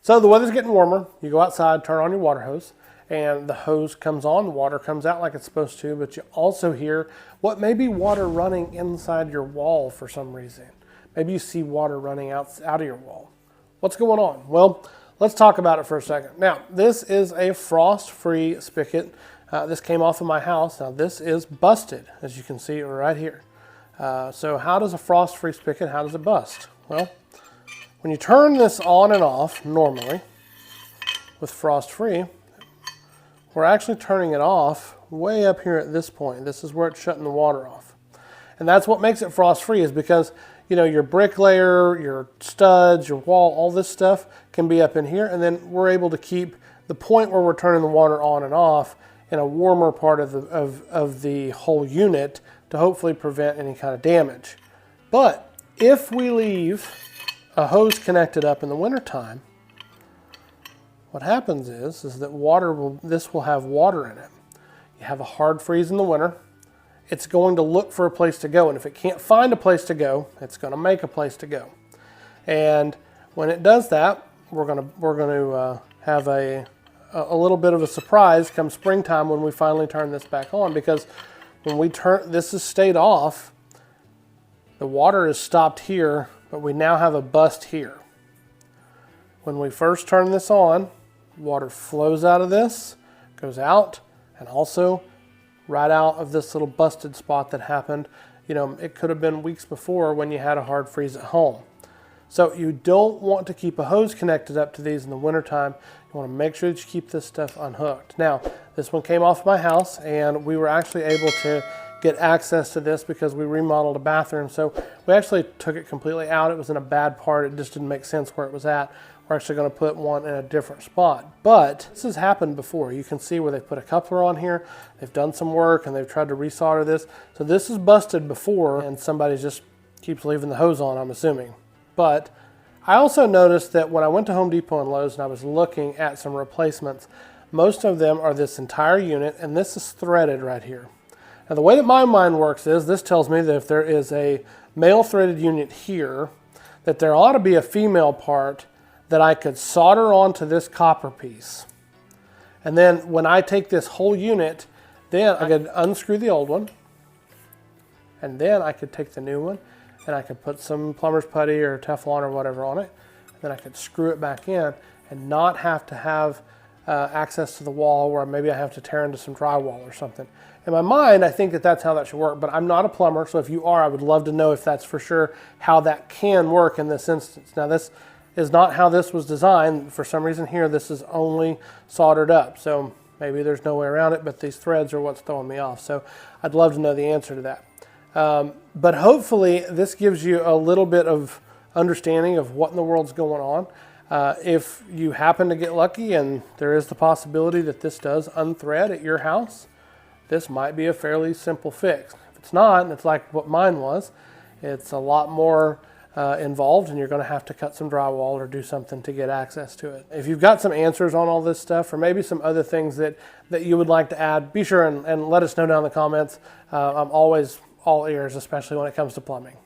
So the weather's getting warmer. You go outside, turn on your water hose, and the hose comes on, the water comes out like it's supposed to, but you also hear what may be water running inside your wall for some reason. Maybe you see water running out of your wall. What's going on? Well, let's talk about it for a second. Now, this is a frost-free spigot. This came off of my house. Now, this is busted, as you can see right here. So how does a frost-free spigot, how does it bust? Well, when you turn this on and off, normally, with frost-free, we're actually turning it off way up here at this point. This is where it's shutting the water off. And that's what makes it frost-free, is because, you know, your brick layer, your studs, your wall, all this stuff can be up in here, and then we're able to keep the point where we're turning the water on and off in a warmer part of the whole unit to hopefully prevent any kind of damage. But if we leave a hose connected up in the wintertime, what happens is that this will have water in it. You have a hard freeze in the winter. It's going to look for a place to go, and if it can't find a place to go, it's going to make a place to go. And when it does that, we're going to have a little bit of a surprise come springtime when we finally turn this back on, because when this has stayed off, the water is stopped here, but we now have a bust here. When we first turn this on, water flows out of this, goes out, and also right out of this little busted spot that happened. You know, it could have been weeks before when you had a hard freeze at home. So you don't want to keep a hose connected up to these in the wintertime. You want to make sure that you keep this stuff unhooked. Now, this one came off my house, and we were actually able to get access to this because we remodeled a bathroom. So we actually took it completely out. It was in a bad part. It just didn't make sense where it was at. We're actually going to put one in a different spot. But this has happened before. You can see where they put a coupler on here. They've done some work, and they've tried to resolder this. So this is busted before, and somebody just keeps leaving the hose on, I'm assuming. But I also noticed that when I went to Home Depot and Lowe's and I was looking at some replacements, most of them are this entire unit, and this is threaded right here. Now, the way that my mind works is this tells me that if there is a male threaded unit here, that there ought to be a female part that I could solder onto this copper piece. And then when I take this whole unit, then I could unscrew the old one, and then I could take the new one, and I could put some plumber's putty or Teflon or whatever on it, and then I could screw it back in and not have to have access to the wall where maybe I have to tear into some drywall or something. In my mind, I think that that's how that should work, but I'm not a plumber, so if you are, I would love to know if that's for sure how that can work in this instance. Now, this is not how this was designed. For some reason here, this is only soldered up, so maybe there's no way around it, but these threads are what's throwing me off, so I'd love to know the answer to that. But hopefully this gives you a little bit of understanding of what in the world's going on. If you happen to get lucky and there is the possibility that this does unthread at your house, this might be a fairly simple fix. If it's not, and it's like what mine was, it's a lot more involved, and you're going to have to cut some drywall or do something to get access to it. If you've got some answers on all this stuff, or maybe some other things that you would like to add, be sure and let us know down in the comments. I'm always all ears, especially when it comes to plumbing.